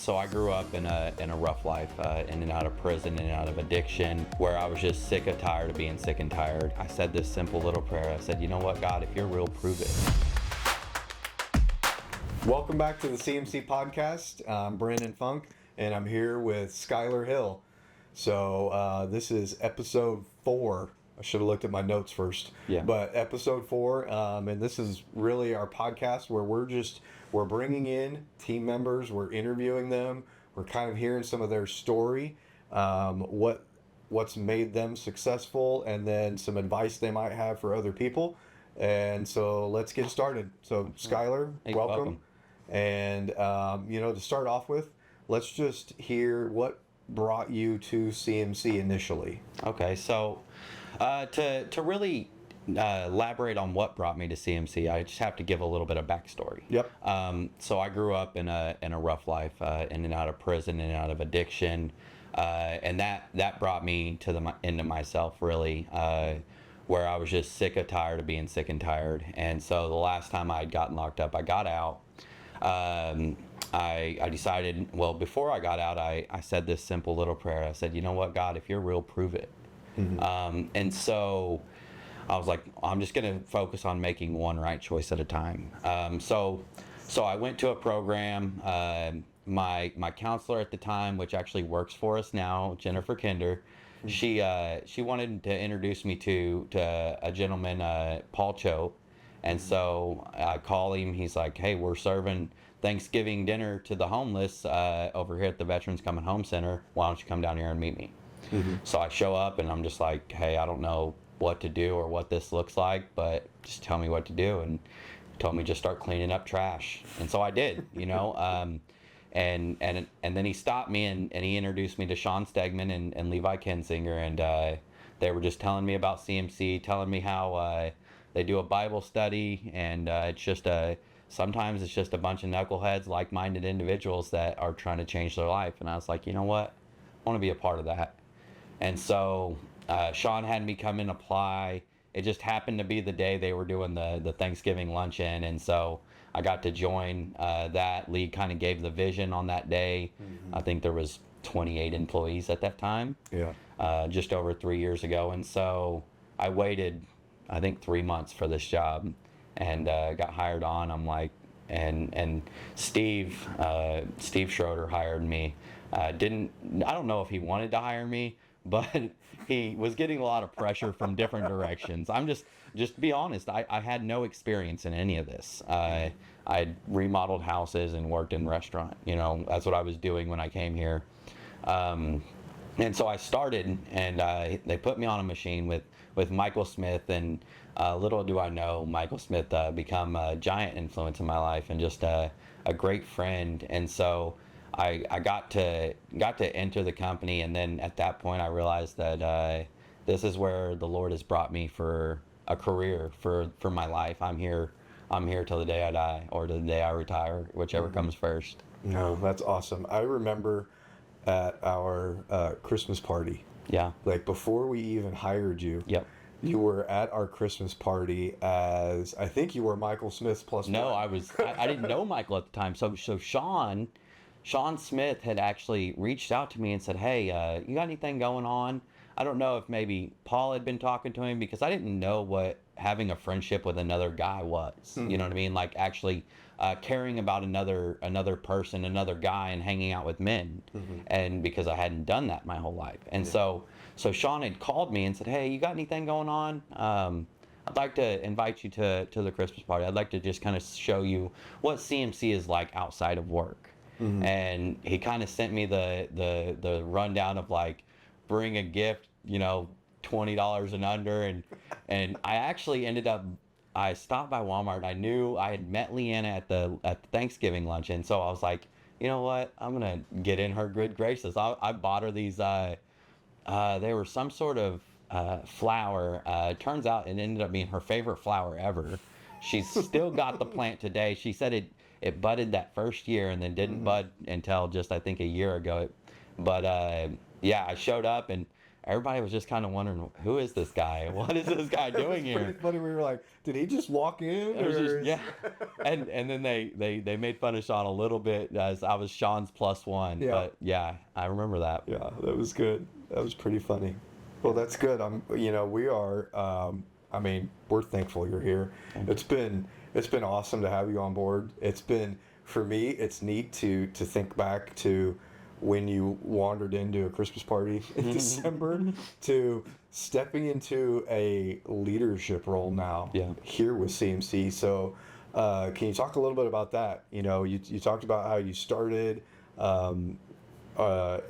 So I grew up in a rough life, in and out of prison, in and out of addiction, where I was just sick and tired of being sick and tired. I said this simple little prayer. I said, you know what, God, if you're real, prove it. Welcome back to the CMC podcast. I'm Brandon Funk, and I'm here with Skyler Hill. So this is episode 4. I should have looked at my notes first. Yeah. But episode 4, and this is really our podcast where we're bringing in team members, we're interviewing them, we're kind of hearing some of their story, what's made them successful, and then some advice they might have for other people. And so let's get started. So Skyler, Hey, welcome. And to start off with, let's just hear what brought you to CMC initially. Okay, so to really elaborate on what brought me to CMC, I just have to give a little bit of backstory. Yep. So I grew up in a rough life, in and out of prison, in and out of addiction, and that brought me to into myself really, where I was just sick and tired of being sick and tired. And so the last time I had gotten locked up, I got out. I decided, well, before I got out, I said this simple little prayer. I said, you know what, God, if you're real, prove it. Mm-hmm. And so I was like, I'm just going to focus on making one right choice at a time. So I went to a program. My counselor at the time, which actually works for us now, Jennifer Kinder, she wanted to introduce me to a gentleman, Paul Cho. And so I call him. He's like, hey, we're serving Thanksgiving dinner to the homeless over here at the Veterans Coming Home Center. Why don't you come down here and meet me? Mm-hmm. So I show up and I'm just like, hey, I don't know what to do or what this looks like, but just tell me what to do. And he told me just start cleaning up trash. And so I did, and then he stopped me and he introduced me to Sean Stegman and Levi Kensinger. And they were just telling me about CMC, telling me how they do a Bible study, and sometimes it's just a bunch of knuckleheads, like-minded individuals that are trying to change their life. And I was like, you know what? I want to be a part of that. And so Sean had me come and apply. It just happened to be the day they were doing the Thanksgiving luncheon, and so I got to join that. Lee kind of gave the vision on that day. Mm-hmm. I think there was 28 employees at that time. Yeah. Just over 3 years ago. And so I waited, I think, 3 months for this job, and got hired on. I'm like, and Steve Schroeder hired me. I don't know if he wanted to hire me, but he was getting a lot of pressure from different directions. I'm just to be honest, I had no experience in any of this. I remodeled houses and worked in restaurant. That's what I was doing when I came here. And so I started, and they put me on a machine with Michael Smith, and little do I know, Michael Smith become a giant influence in my life and just a great friend. And so I got to enter the company, and then at that point I realized that this is where the Lord has brought me for a career, for my life. I'm here till the day I die, or the day I retire, whichever comes first. No, that's awesome. I remember at our Christmas party. Yeah. Like before we even hired you. Yep. You were at our Christmas party as, I think you were Michael Smith's plus No, one. I didn't know Michael at the time. So Sean Smith had actually reached out to me and said, hey, you got anything going on? I don't know if maybe Paul had been talking to him, because I didn't know what having a friendship with another guy was. Mm-hmm. You know what I mean? Like actually caring about another person, another guy, and hanging out with men. Mm-hmm. And because I hadn't done that my whole life. And so Sean had called me and said, hey, you got anything going on? I'd like to invite you to the Christmas party. I'd like to just kind of show you what CMC is like outside of work. Mm-hmm. And he kind of sent me the rundown of like, bring a gift, $20 and under, and I actually ended up, I stopped by Walmart. I knew I had met Leanna at the Thanksgiving luncheon, so I was like, you know what, I'm gonna get in her good graces. I bought her these. They were some sort of flower. Turns out it ended up being her favorite flower ever. She's still got the plant today. She said it budded that first year and then didn't bud until just, I think, a year ago. But yeah, I showed up and everybody was just kind of wondering, who is this guy? What is this guy doing It was here? pretty funny. We were like, did he just walk in? It was Or just, is- yeah. And then they made fun of Sean a little bit as I was Sean's +1. Yeah. But yeah, I remember that. Yeah, that was good. That was pretty funny. Well, that's good. We are. I mean, we're thankful you're here. It's been awesome to have you on board. It's been, for me, it's neat to think back to when you wandered into a Christmas party in December to stepping into a leadership role now here with CMC. So, can you talk a little bit about that? You talked about how you started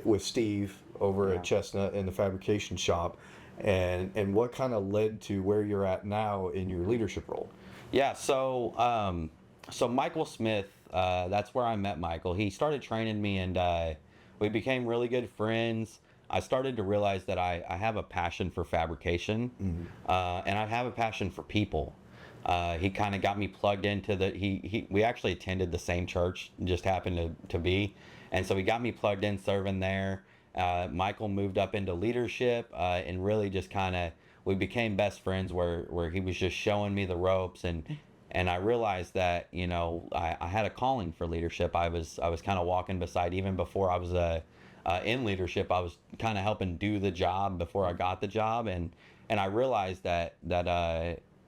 with Steve over at Chestnut in the fabrication shop, and what kind of led to where you're at now in your leadership role. Yeah, so Michael Smith, that's where I met Michael. He started training me, and we became really good friends. I started to realize that I have a passion for fabrication, and I have a passion for people. He kind of got me plugged into we actually attended the same church, just happened to be, and so he got me plugged in serving there. Michael moved up into leadership, and really just we became best friends where he was just showing me the ropes, and I realized that, I had a calling for leadership. I was kind of walking beside, even before I was in leadership, I was kind of helping do the job before I got the job, and I realized that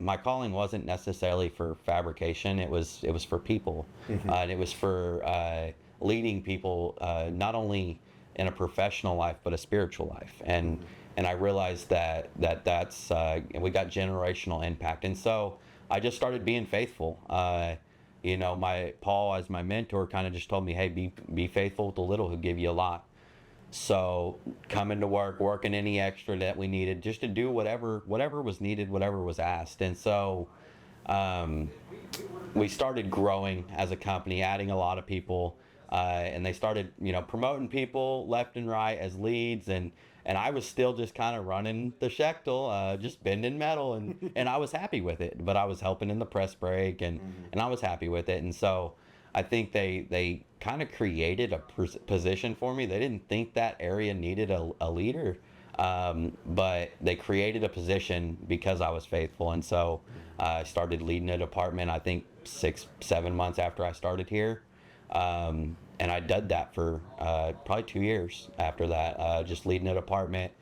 my calling wasn't necessarily for fabrication. It was for people, and it was for leading people, not only in a professional life but a spiritual life, and I realized that's we got generational impact, and so I just started being faithful. My Paul, as my mentor, kind of just told me, hey, be faithful with the little, who give you a lot. So coming to work, working any extra that we needed, just to do whatever was needed, whatever was asked. And so we started growing as a company, adding a lot of people, and they started, promoting people left and right as leads, and I was still just kind of running the Schechtel, just bending metal, and I was happy with it. But I was helping in the press break, and I was happy with it. And so I think they kind of created a position for me. They didn't think that area needed a leader, but they created a position because I was faithful. And so I started leading a department, I think 6-7 months after I started here. And I did that for probably 2 years after that, just leading a department,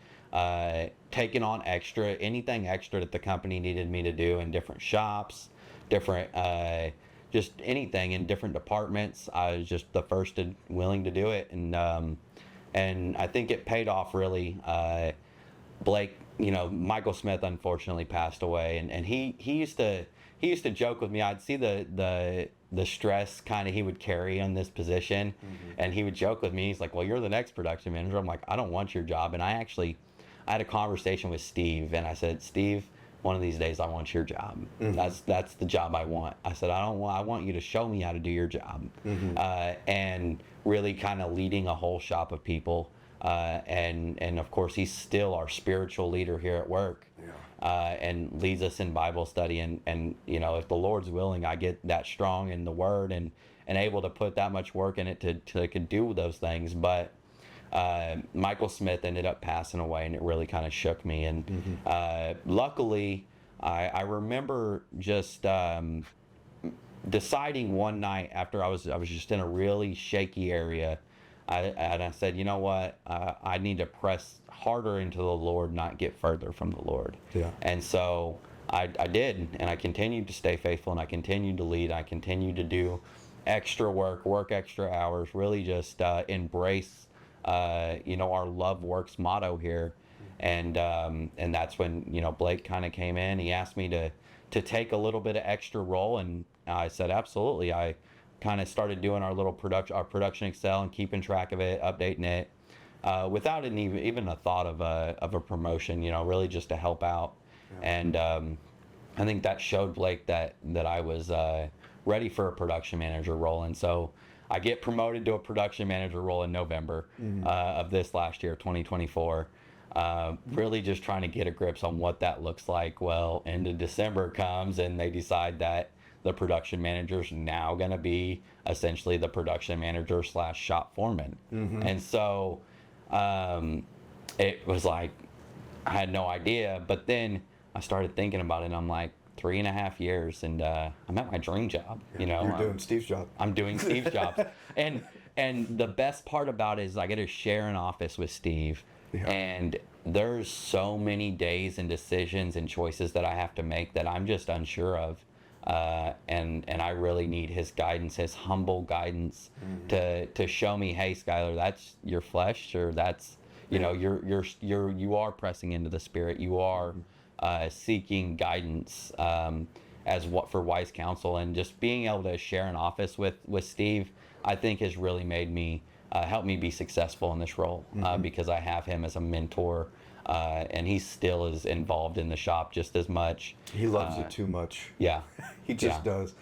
taking on anything extra that the company needed me to do in different shops, different, just anything in different departments. I was just the first and willing to do it, and I think it paid off really. Blake, Michael Smith unfortunately passed away, and he used to joke with me. I'd see the stress kind of he would carry on this position, and he would joke with me. He's like, well, you're the next production manager. I'm like, I don't want your job. And I had a conversation with Steve, and I said, Steve, one of these days I want your job. That's the job I want. I said, I want you to show me how to do your job. And really kind of leading a whole shop of people, and of course he's still our spiritual leader here at work. And leads us in Bible study, and if the Lord's willing, I get that strong in the Word and able to put that much work in it to could do those things. But Michael Smith ended up passing away, and it really kind of shook me. And luckily, I remember just deciding one night after I was just in a really shaky area. I said, you know what? I need to press harder into the Lord, not get further from the Lord. Yeah. And so I did, and I continued to stay faithful, and I continued to lead. I continued to do extra work extra hours, really just embrace, our love works motto here. And that's when, Blake kind of came in. He asked me to take a little bit of extra role, and I said, absolutely. I kind of started doing our production Excel and keeping track of it, updating it, without even a thought of a promotion, really just to help out. Yeah. And I think that showed Blake that I was ready for a production manager role. And so I get promoted to a production manager role in November of this last year, 2024. Really just trying to get a grip on what that looks like. Well, into December comes, and they decide that the production manager's now going to be essentially the production manager / shop foreman. And so it was like, I had no idea. But then I started thinking about it, and I'm like, 3.5 years, and I'm at my dream job. You know, You're doing Steve's job. I'm doing Steve's job, and the best part about it is I get to share an office with Steve, Yeah. and there's so many days and decisions and choices that I have to make that I'm just unsure of, and I really need his guidance, his humble guidance, to show me, hey, Skyler, that's your flesh, or that's, you know, you are pressing into the Spirit, you are seeking guidance, as what for wise counsel, and just being able to share an office with Steve, I think has really made me helped me be successful in this role, because I have him as a mentor, and he still is involved in the shop just as much. He loves it too much. Yeah, He just does.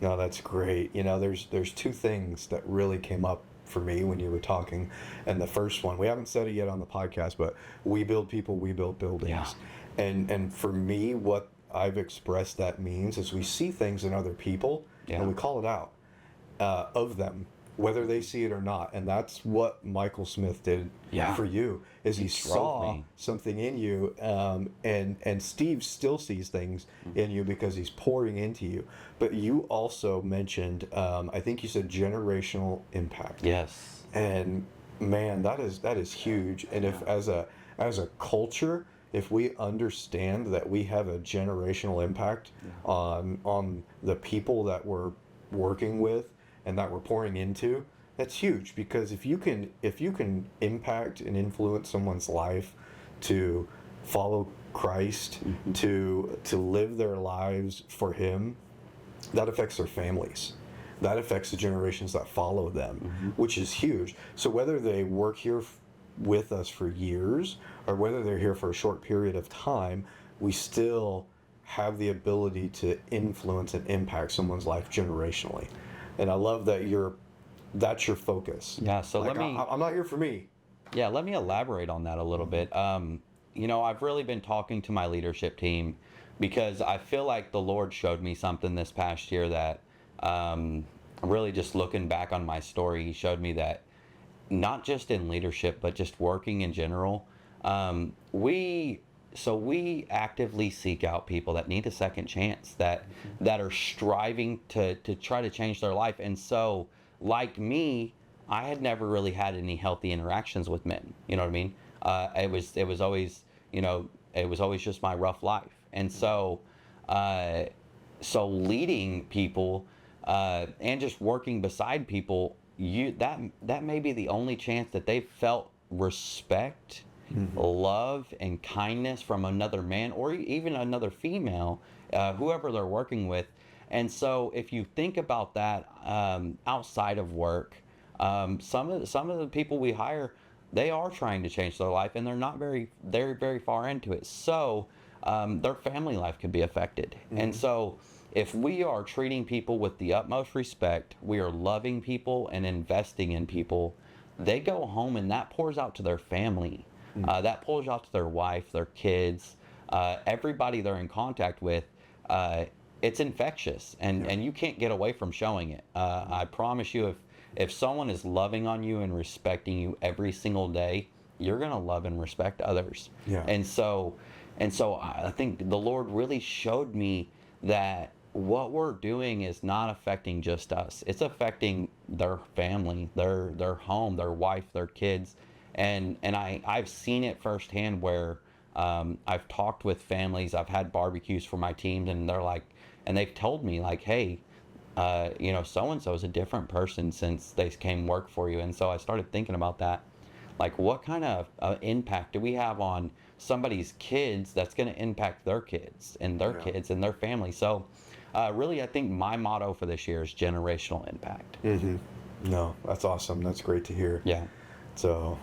No, that's great. You know, there's two things that really came up for me when you were talking, and the first one, we haven't said it yet on the podcast, but we build people, we build buildings. Yeah. And for me, what I've expressed that means is we see things in other people, and we call it out of them, whether they see it or not. And that's what Michael Smith did for you, is he saw something in you, and Steve still sees things in you because he's pouring into you. But you also mentioned, I think you said generational impact. Yes. And man, that is huge. And if as a culture, if we understand that we have a generational impact on the people that we're working with and that we're pouring into, that's huge. Because if you can impact and influence someone's life to follow Christ, to live their lives for Him, that affects their families. That affects the generations that follow them, which is huge. So whether they work here with us for years or whether they're here for a short period of time, we still have the ability to influence and impact someone's life generationally. And I love that that's your focus. Yeah, so like, I'm not here for me. Yeah, let me elaborate on that a little bit. You know, I've really been talking to my leadership team because I feel like the Lord showed me something this past year that, really just looking back on my story, He showed me that not just in leadership, but just working in general, we actively seek out people that need a second chance, that are striving to try to change their life. And so, like me, I had never really had any healthy interactions with men. You know what I mean? It was always, you know, it was always just my rough life. And so, leading people, and just working beside people, that may be the only chance that they've felt respect, love, and kindness from another man or even another female, whoever they're working with. And so if you think about that, outside of work, some of the people we hire, they are trying to change their life, and they're not very far into it. So their family life could be affected. And so if we are treating people with the utmost respect, we are loving people and investing in people, they go home and that pours out to their family. That pours out to their wife, their kids, everybody they're in contact with. It's infectious, and you can't get away from showing it. I promise you, if someone is loving on you and respecting you every single day, you're going to love and respect others. Yeah. And so I think the Lord really showed me that what we're doing is not affecting just us. It's affecting their family, their home, their wife, their kids. And I've seen it firsthand where I've talked with families, I've had barbecues for my teams, and they've told me, like, hey, you know, so-and-so is a different person since they came work for you. And so I started thinking about that. Like, what kind of impact do we have on somebody's kids that's going to impact their kids and their kids and their family? So really, I think my motto for this year is generational impact. No, that's awesome. That's great to hear. Yeah. So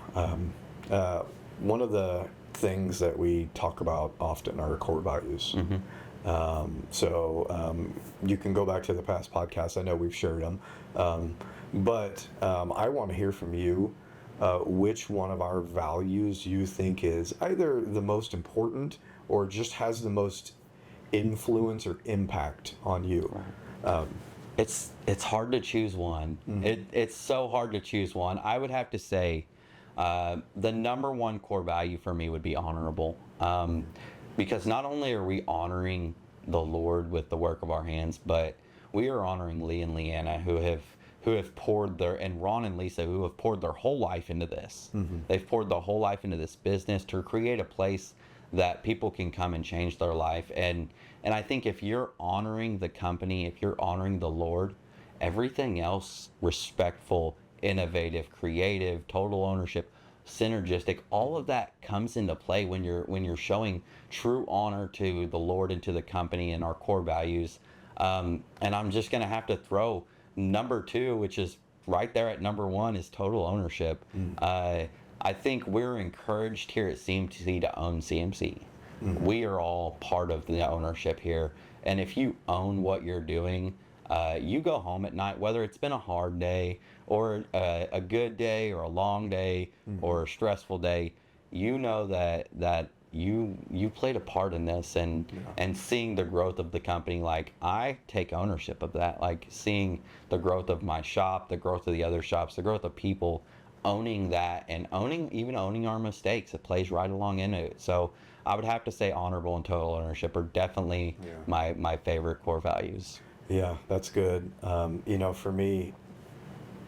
one of the things that we talk about often are core values. You can go back to the past podcasts. I know we've shared them. But I want to hear from you which one of our values you think is either the most important or just has the most influence or impact on you. It's hard to choose one. It's so hard to choose one. I would have to say The number one core value for me would be honorable, because not only are we honoring the Lord with the work of our hands, but we are honoring Lee and Leanna, who have poured their, and Ron and Lisa, who have poured their whole life into this. They've poured their whole life into this business to create a place that people can come and change their life. And I think if you're honoring the company, if you're honoring the Lord, everything else, respectful, innovative, creative, total ownership, synergistic, all of that comes into play when you're showing true honor to the Lord and to the company and our core values. And I'm just going to have to throw number two, which is right there at number one, is total ownership. I think we're encouraged here at CMC to own CMC. We are all part of the ownership here. And if you own what you're doing, you go home at night, whether it's been a hard day or a good day or a long day or a stressful day, you know that you played a part in this, and seeing the growth of the company. Like, I take ownership of that, like seeing the growth of my shop, the growth of the other shops, the growth of people, owning that, and owning our mistakes. It plays right along into it. So I would have to say honorable and total ownership are definitely my favorite core values. Yeah, that's good. For me,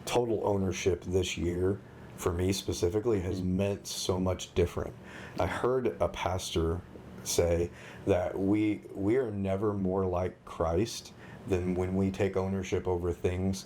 total ownership this year, for me specifically, has meant so much different. I heard a pastor say that we are never more like Christ than when we take ownership over things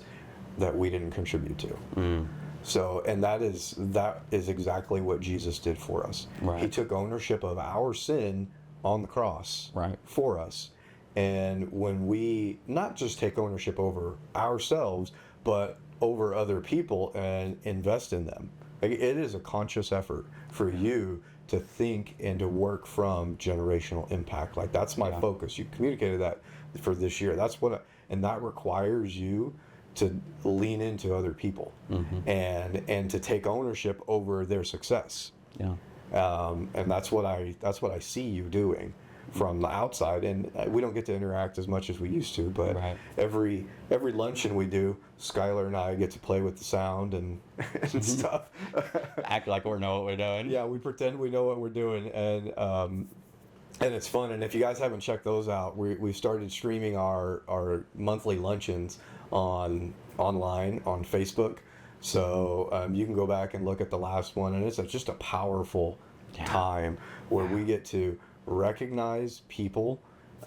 that we didn't contribute to. So, and that is exactly what Jesus did for us. Right. He took ownership of our sin on the cross for us. And when we not just take ownership over ourselves, but over other people and invest in them, it is a conscious effort for you to think and to work from generational impact. Like, that's my focus. You communicated that for this year. That's and that requires you to lean into other people and to take ownership over their success. And that's what I see you doing from the outside. And we don't get to interact as much as we used to, but every luncheon we do, Skyler and I get to play with the sound and stuff. Act like we know what we're doing. Yeah, we pretend we know what we're doing, and it's fun. And if you guys haven't checked those out, we started streaming our monthly luncheons online on Facebook. So you can go back and look at the last one, and it's just a powerful time where we get to recognize people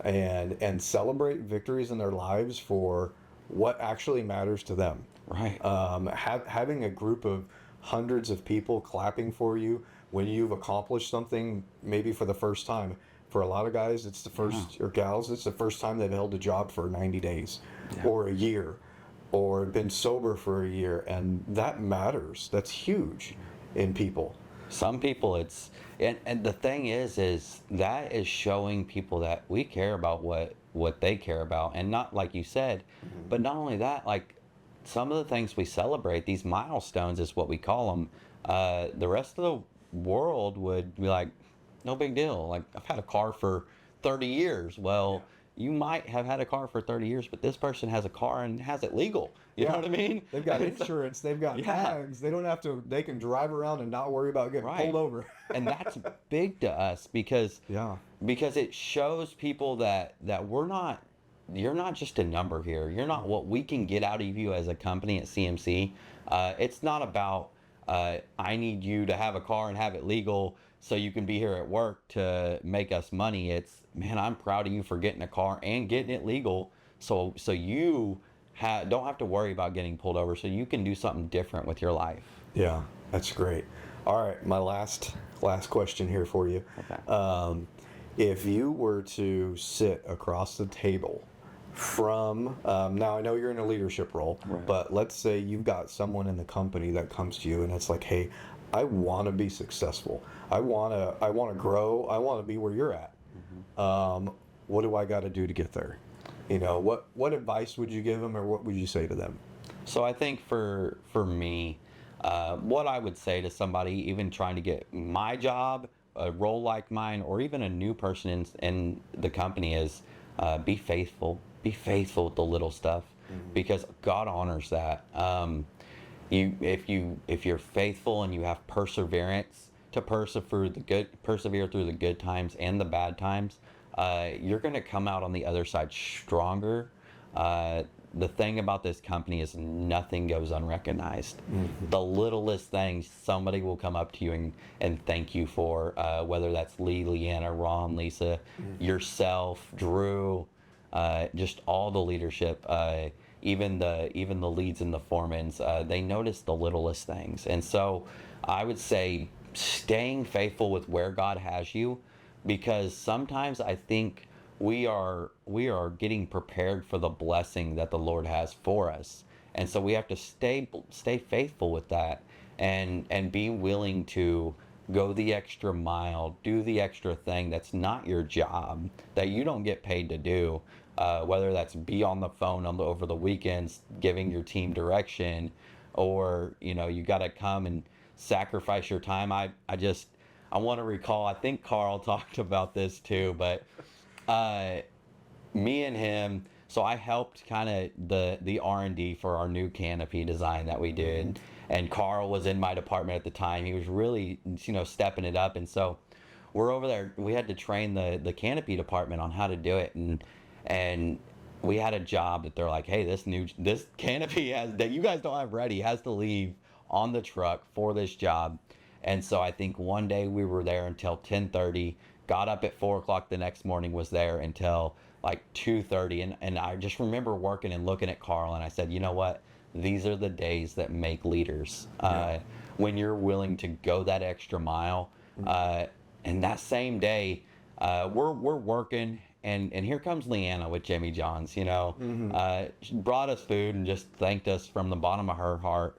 and celebrate victories in their lives for what actually matters to them. Having a group of hundreds of people clapping for you when you've accomplished something, maybe for the first time. For a lot of guys, it's the first, or gals, it's the first time they've held a job for 90 days or a year, or been sober for a year, and that matters. That's huge in people. Some people, and the thing is that is showing people that we care about what they care about, and not, like you said, but not only that, like some of the things we celebrate, these milestones is what we call them. The rest of the world would be like, no big deal. Like, I've had a car for 30 years. Well, you might have had a car for 30 years, but this person has a car and has it legal. You know what I mean? They've got insurance. They've got tags. They don't have to. They can drive around and not worry about getting pulled over. And that's big to us because it shows people that we're not. You're not just a number here. You're not what we can get out of you as a company at CMC. It's not about I need you to have a car and have it legal so you can be here at work to make us money. It's, man, I'm proud of you for getting a car and getting it legal so you don't have to worry about getting pulled over, so you can do something different with your life. Yeah, that's great. All right, my last question here for you. Okay. If you were to sit across the table from, now I know you're in a leadership role, but let's say you've got someone in the company that comes to you and it's like, hey, I want to be successful. I want to grow. I want to be where you're at. What do I got to do to get there? What advice would you give them, or what would you say to them? So I think for me, what I would say to somebody even trying to get my job, a role like mine, or even a new person in the company is be faithful. Be faithful with the little stuff, because God honors that. if you're faithful and you have perseverance to persevere through the good times and the bad times, you're going to come out on the other side stronger. The thing about this company is nothing goes unrecognized. The littlest things somebody will come up to you and thank you for, whether that's Lee, Leanna, Ron, Lisa, yourself, Drew, just all the leadership, even the leads and the foremans, they notice the littlest things. And so I would say staying faithful with where God has you, because sometimes I think we are getting prepared for the blessing that the Lord has for us. And so we have to stay faithful with that, and be willing to go the extra mile, do the extra thing that's not your job, that you don't get paid to do, whether that's be on the phone over the weekends giving your team direction, or you got to come and sacrifice your time. I want to recall, I think Carl talked about this too, but me and him, so I helped kind of the R&D for our new canopy design that we did, and Carl was in my department at the time. He was really stepping it up, and so we're over there. We had to train the canopy department on how to do it, and we had a job that they're like, hey, this canopy that you guys don't have ready has to leave on the truck for this job. And so I think one day we were there until 10:30, got up at 4 o'clock the next morning, was there until like 2:30. And I just remember working and looking at Carl, and I said, you know what? These are the days that make leaders. When you're willing to go that extra mile. And that same day, we're working, and here comes Leanna with Jimmy John's. She brought us food and just thanked us from the bottom of her heart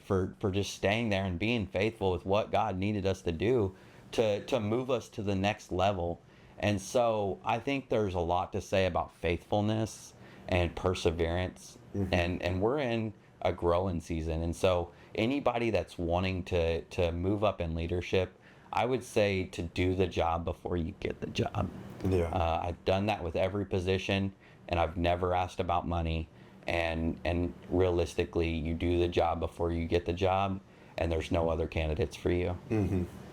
for just staying there and being faithful with what God needed us to do to move us to the next level. And so I think there's a lot to say about faithfulness and perseverance, and we're in a growing season. And so anybody that's wanting to move up in leadership, I would say to do the job before you get the job. I've done that with every position, and I've never asked about money. And realistically, you do the job before you get the job, and there's no other candidates for you.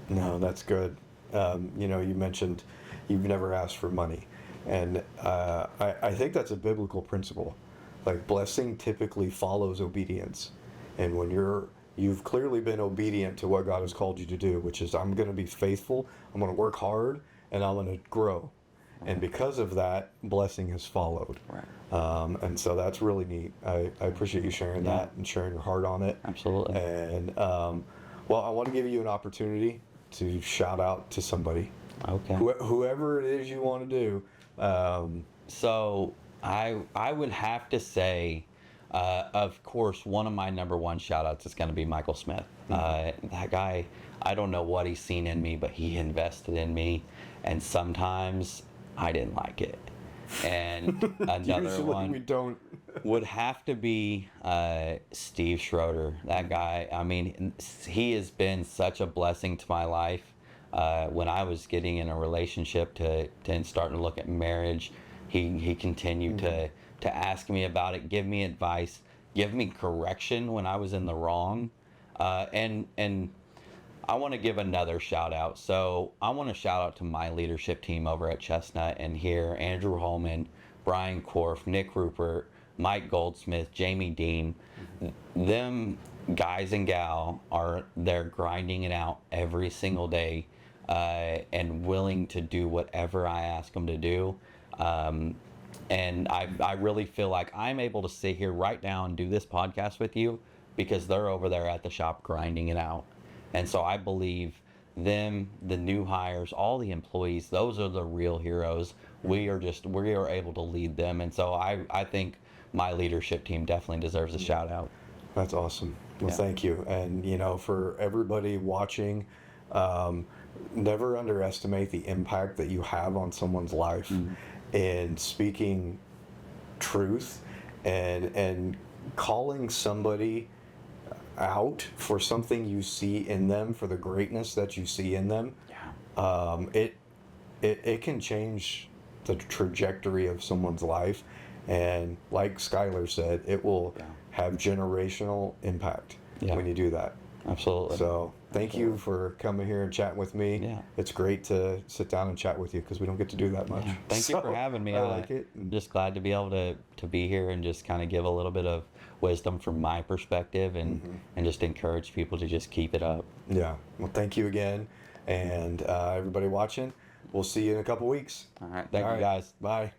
No, that's good. You mentioned you've never asked for money, and I think that's a biblical principle. Like, blessing typically follows obedience, and when you've clearly been obedient to what God has called you to do, which is, I'm going to be faithful, I'm going to work hard, and I'm going to grow. And because of that, blessing has followed. Right. And so that's really neat. I appreciate you sharing that and sharing your heart on it. Absolutely. And well, I want to give you an opportunity to shout out to somebody. Okay. Whoever it is you want to do. So I would have to say, of course, one of my number one shout outs is going to be Michael Smith. That guy, I don't know what he's seen in me, but he invested in me, and sometimes I didn't like it. And another one we don't. would have to be Steve Schroeder. That guy, I mean, he has been such a blessing to my life. When I was getting in a relationship and starting to look at marriage, he continued to ask me about it, give me advice, give me correction when I was in the wrong. And I want to give another shout out. So I want to shout out to my leadership team over at Chestnut and here: Andrew Holman, Brian Korf, Nick Rupert, Mike Goldsmith, Jamie Dean. Them guys and gal they're grinding it out every single day, and willing to do whatever I ask them to do. And I really feel like I'm able to sit here right now and do this podcast with you because they're over there at the shop grinding it out. And so I believe them, the new hires, all the employees, those are the real heroes. We are able to lead them. And so I think my leadership team definitely deserves a shout out. That's awesome. Well, thank you. And, for everybody watching, never underestimate the impact that you have on someone's life in speaking truth and calling somebody out for something you see in them, for the greatness that you see in them. It can change the trajectory of someone's life, and like Skyler said, it will have generational impact Yeah. when you do that. Absolutely. So thank you for coming here and chatting with me. Yeah. It's great to sit down and chat with you because we don't get to do that much. Yeah. Thank you for having me. I like it. I'm just glad to be able to be here and just kind of give a little bit of wisdom from my perspective and just encourage people to just keep it up. Yeah. Well, thank you again. And everybody watching, we'll see you in a couple weeks. All right. Thank you, guys. Bye.